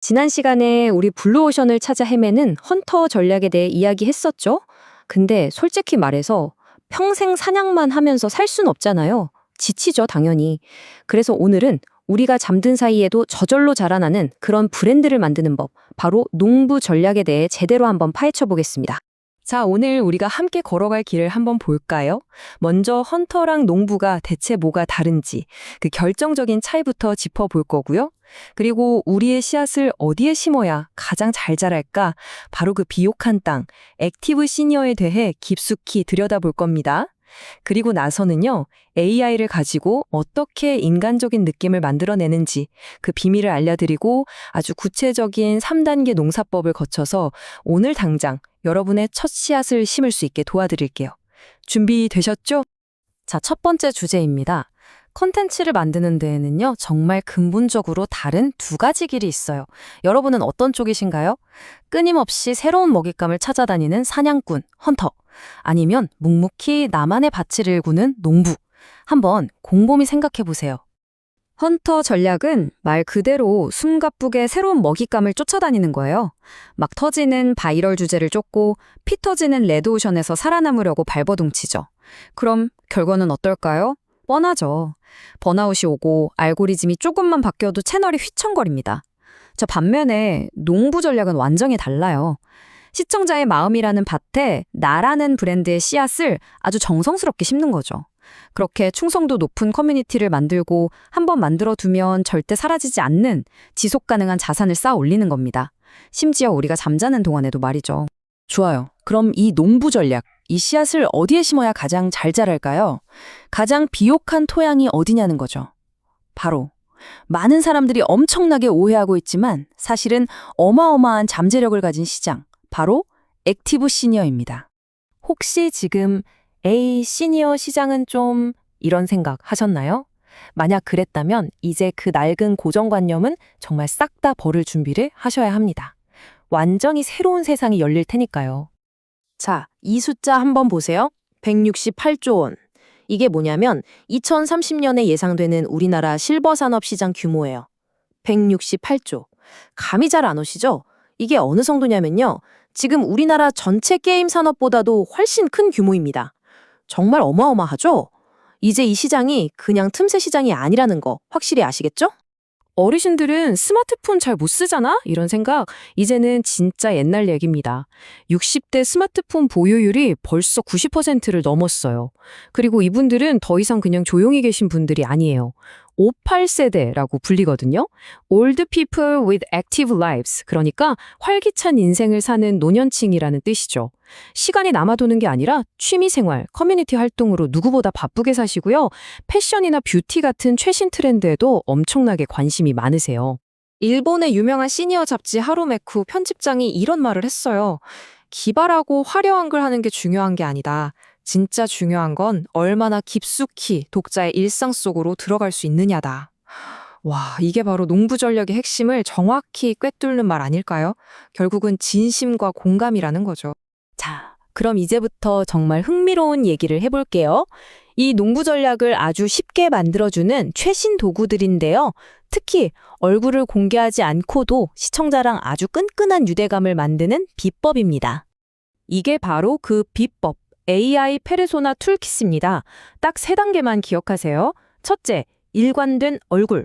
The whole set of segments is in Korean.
지난 시간에 우리 블루오션을 찾아 헤매는 헌터 전략에 대해 이야기했었죠? 근데 솔직히 말해서 평생 사냥만 하면서 살 순 없잖아요. 지치죠, 당연히. 그래서 오늘은 우리가 잠든 사이에도 저절로 자라나는 그런 브랜드를 만드는 법, 바로 농부 전략에 대해 제대로 한번 파헤쳐 보겠습니다. 자, 오늘 우리가 함께 걸어갈 길을 한번 볼까요? 먼저 헌터랑 농부가 대체 뭐가 다른지 그 결정적인 차이부터 짚어볼 거고요. 그리고 우리의 씨앗을 어디에 심어야 가장 잘 자랄까? 바로 그 비옥한 땅, 액티브 시니어에 대해 깊숙이 들여다볼 겁니다. 그리고 나서는요, AI를 가지고 어떻게 인간적인 느낌을 만들어내는지 그 비밀을 알려드리고 아주 구체적인 3단계 농사법을 거쳐서 오늘 당장 여러분의 첫 씨앗을 심을 수 있게 도와드릴게요. 준비되셨죠? 자, 첫 번째 주제입니다. 콘텐츠를 만드는 데에는요, 정말 근본적으로 다른 두 가지 길이 있어요. 여러분은 어떤 쪽이신가요? 끊임없이 새로운 먹잇감을 찾아다니는 사냥꾼, 헌터. 아니면 묵묵히 나만의 가치를 일구는 농부. 한번 곰곰이 생각해 보세요. 헌터 전략은 말 그대로 숨가쁘게 새로운 먹잇감을 쫓아다니는 거예요. 막 터지는 바이럴 주제를 쫓고 피 터지는 레드오션에서 살아남으려고 발버둥치죠. 그럼 결과는 어떨까요? 뻔하죠. 번아웃이 오고 알고리즘이 조금만 바뀌어도 채널이 휘청거립니다. 저 반면에 농부 전략은 완전히 달라요. 시청자의 마음이라는 밭에 나라는 브랜드의 씨앗을 아주 정성스럽게 심는 거죠. 그렇게 충성도 높은 커뮤니티를 만들고 한번 만들어두면 절대 사라지지 않는 지속 가능한 자산을 쌓아 올리는 겁니다. 심지어 우리가 잠자는 동안에도 말이죠. 좋아요. 그럼 이 농부 전략, 이 씨앗을 어디에 심어야 가장 잘 자랄까요? 가장 비옥한 토양이 어디냐는 거죠. 바로 많은 사람들이 엄청나게 오해하고 있지만 사실은 어마어마한 잠재력을 가진 시장, 바로 액티브 시니어입니다. 혹시 지금 에이, 시니어 시장은 좀 이런 생각 하셨나요? 만약 그랬다면 이제 그 낡은 고정관념은 정말 싹 다 버릴 준비를 하셔야 합니다. 완전히 새로운 세상이 열릴 테니까요. 자, 이 숫자 한번 보세요. 168조 원. 이게 뭐냐면 2030년에 예상되는 우리나라 실버 산업 시장 규모예요. 168조. 감이 잘 안 오시죠? 이게 어느 정도냐면요. 지금 우리나라 전체 게임 산업보다도 훨씬 큰 규모입니다. 정말 어마어마하죠? 이제 이 시장이 그냥 틈새 시장이 아니라는 거 확실히 아시겠죠? 어르신들은 스마트폰 잘 못 쓰잖아? 이런 생각, 이제는 진짜 옛날 얘기입니다. 60대 스마트폰 보유율이 벌써 90%를 넘었어요. 그리고 이분들은 더 이상 그냥 조용히 계신 분들이 아니에요. 58세대라고 불리거든요. Old people with active lives. 그러니까 활기찬 인생을 사는 노년층이라는 뜻이죠. 시간이 남아도는 게 아니라 취미생활, 커뮤니티 활동으로 누구보다 바쁘게 사시고요. 패션이나 뷰티 같은 최신 트렌드에도 엄청나게 관심이 많으세요. 일본의 유명한 시니어 잡지 하루메쿠 편집장이 이런 말을 했어요. 기발하고 화려한 걸 하는 게 중요한 게 아니다. 진짜 중요한 건 얼마나 깊숙이 독자의 일상 속으로 들어갈 수 있느냐다. 와, 이게 바로 농부 전략의 핵심을 정확히 꿰뚫는 말 아닐까요? 결국은 진심과 공감이라는 거죠. 자, 그럼 이제부터 정말 흥미로운 얘기를 해볼게요. 이 농부 전략을 아주 쉽게 만들어주는 최신 도구들인데요. 특히 얼굴을 공개하지 않고도 시청자랑 아주 끈끈한 유대감을 만드는 비법입니다. 이게 바로 그 비법, AI 페르소나 툴킷입니다. 딱 3단계만 기억하세요. 첫째, 일관된 얼굴.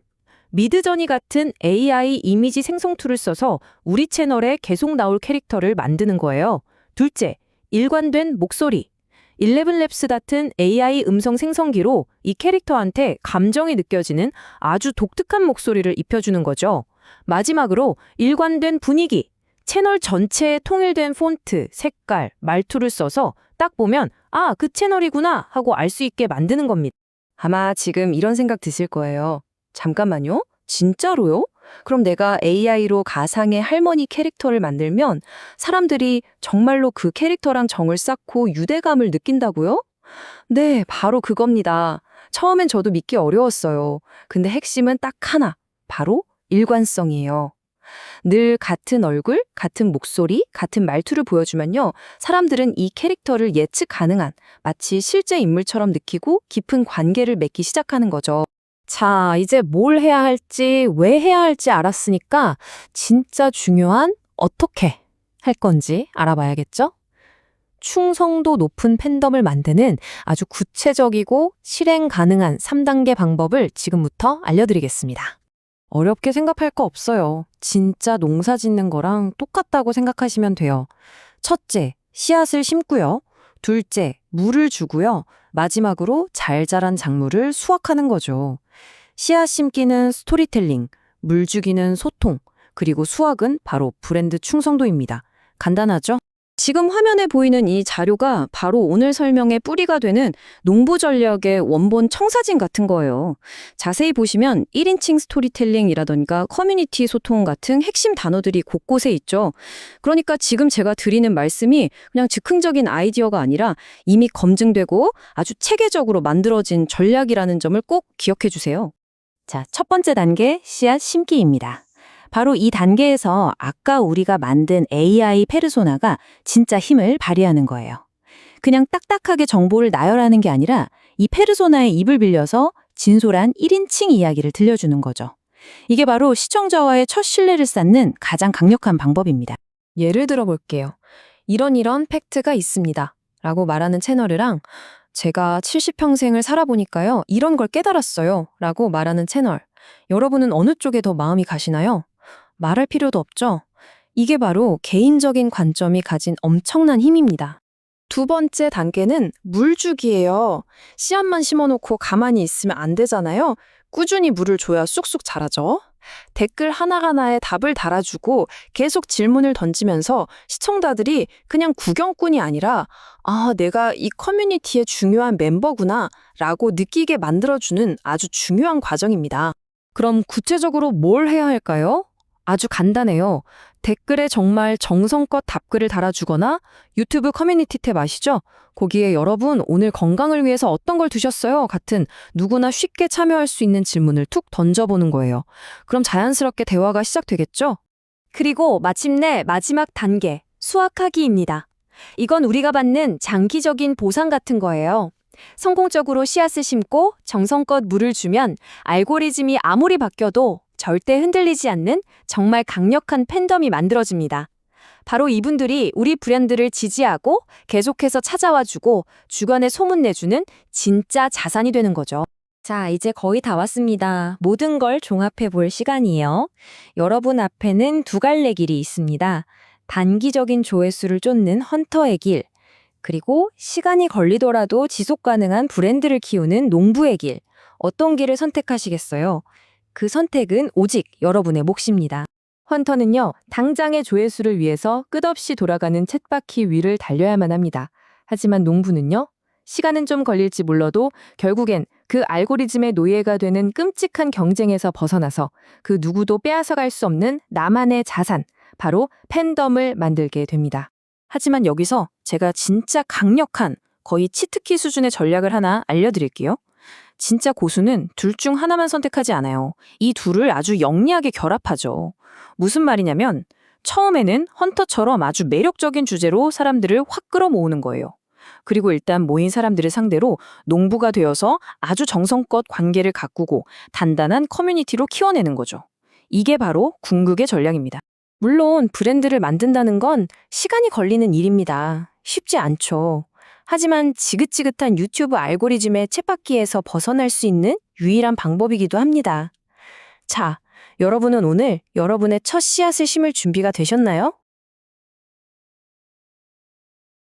미드저니 같은 AI 이미지 생성 툴을 써서 우리 채널에 계속 나올 캐릭터를 만드는 거예요. 둘째, 일관된 목소리. 11랩스 같은 AI 음성 생성기로 이 캐릭터한테 감정이 느껴지는 아주 독특한 목소리를 입혀주는 거죠. 마지막으로 일관된 분위기. 채널 전체에 통일된 폰트, 색깔, 말투를 써서 딱 보면 아, 그 채널이구나 하고 알 수 있게 만드는 겁니다. 아마 지금 이런 생각 드실 거예요. 잠깐만요. 진짜로요? 그럼 내가 AI로 가상의 할머니 캐릭터를 만들면 사람들이 정말로 그 캐릭터랑 정을 쌓고 유대감을 느낀다고요? 네, 바로 그겁니다. 처음엔 저도 믿기 어려웠어요. 근데 핵심은 딱 하나, 바로 일관성이에요. 늘 같은 얼굴, 같은 목소리, 같은 말투를 보여주면요. 사람들은 이 캐릭터를 예측 가능한 마치 실제 인물처럼 느끼고 깊은 관계를 맺기 시작하는 거죠. 자, 이제 뭘 해야 할지, 왜 해야 할지 알았으니까 진짜 중요한 어떻게 할 건지 알아봐야겠죠? 충성도 높은 팬덤을 만드는 아주 구체적이고 실행 가능한 3단계 방법을 지금부터 알려드리겠습니다. 어렵게 생각할 거 없어요. 진짜 농사 짓는 거랑 똑같다고 생각하시면 돼요. 첫째, 씨앗을 심고요. 둘째, 물을 주고요. 마지막으로 잘 자란 작물을 수확하는 거죠. 씨앗 심기는 스토리텔링, 물 주기는 소통, 그리고 수확은 바로 브랜드 충성도입니다. 간단하죠? 지금 화면에 보이는 이 자료가 바로 오늘 설명의 뿌리가 되는 농부 전략의 원본 청사진 같은 거예요. 자세히 보시면 1인칭 스토리텔링이라던가 커뮤니티 소통 같은 핵심 단어들이 곳곳에 있죠. 그러니까 지금 제가 드리는 말씀이 그냥 즉흥적인 아이디어가 아니라 이미 검증되고 아주 체계적으로 만들어진 전략이라는 점을 꼭 기억해 주세요. 자, 첫 번째 단계, 씨앗 심기입니다. 바로 이 단계에서 아까 우리가 만든 AI 페르소나가 진짜 힘을 발휘하는 거예요. 그냥 딱딱하게 정보를 나열하는 게 아니라 이 페르소나의 입을 빌려서 진솔한 1인칭 이야기를 들려주는 거죠. 이게 바로 시청자와의 첫 신뢰를 쌓는 가장 강력한 방법입니다. 예를 들어 볼게요. 이런 팩트가 있습니다. 라고 말하는 채널이랑 제가 70평생을 살아보니까요. 이런 걸 깨달았어요. 라고 말하는 채널. 여러분은 어느 쪽에 더 마음이 가시나요? 말할 필요도 없죠? 이게 바로 개인적인 관점이 가진 엄청난 힘입니다. 두 번째 단계는 물주기예요. 씨앗만 심어놓고 가만히 있으면 안 되잖아요. 꾸준히 물을 줘야 쑥쑥 자라죠. 댓글 하나하나에 답을 달아주고 계속 질문을 던지면서 시청자들이 그냥 구경꾼이 아니라 아, 내가 이 커뮤니티의 중요한 멤버구나 라고 느끼게 만들어주는 아주 중요한 과정입니다. 그럼 구체적으로 뭘 해야 할까요? 아주 간단해요. 댓글에 정말 정성껏 답글을 달아주거나 유튜브 커뮤니티 탭 아시죠? 거기에 여러분 오늘 건강을 위해서 어떤 걸 드셨어요? 같은 누구나 쉽게 참여할 수 있는 질문을 툭 던져보는 거예요. 그럼 자연스럽게 대화가 시작되겠죠? 그리고 마침내 마지막 단계, 수확하기입니다. 이건 우리가 받는 장기적인 보상 같은 거예요. 성공적으로 씨앗을 심고 정성껏 물을 주면 알고리즘이 아무리 바뀌어도 절대 흔들리지 않는 정말 강력한 팬덤이 만들어집니다. 바로 이분들이 우리 브랜드를 지지하고 계속해서 찾아와주고 주간에 소문내주는 진짜 자산이 되는 거죠. 자, 이제 거의 다 왔습니다. 모든 걸 종합해 볼 시간이에요. 여러분 앞에는 두 갈래 길이 있습니다. 단기적인 조회수를 쫓는 헌터의 길, 그리고 시간이 걸리더라도 지속 가능한 브랜드를 키우는 농부의 길. 어떤 길을 선택하시겠어요? 그 선택은 오직 여러분의 몫입니다. 헌터는요, 당장의 조회수를 위해서 끝없이 돌아가는 쳇바퀴 위를 달려야만 합니다. 하지만 농부는요, 시간은 좀 걸릴지 몰라도 결국엔 그 알고리즘의 노예가 되는 끔찍한 경쟁에서 벗어나서 그 누구도 빼앗아갈 수 없는 나만의 자산, 바로 팬덤을 만들게 됩니다. 하지만 여기서 제가 진짜 강력한 거의 치트키 수준의 전략을 하나 알려드릴게요. 진짜 고수는 둘 중 하나만 선택하지 않아요. 이 둘을 아주 영리하게 결합하죠. 무슨 말이냐면 처음에는 헌터처럼 아주 매력적인 주제로 사람들을 확 끌어모으는 거예요. 그리고 일단 모인 사람들을 상대로 농부가 되어서 아주 정성껏 관계를 가꾸고 단단한 커뮤니티로 키워내는 거죠. 이게 바로 궁극의 전략입니다. 물론 브랜드를 만든다는 건 시간이 걸리는 일입니다. 쉽지 않죠. 하지만 지긋지긋한 유튜브 알고리즘의 쳇바퀴에서 벗어날 수 있는 유일한 방법이기도 합니다. 자, 여러분은 오늘 여러분의 첫 씨앗을 심을 준비가 되셨나요?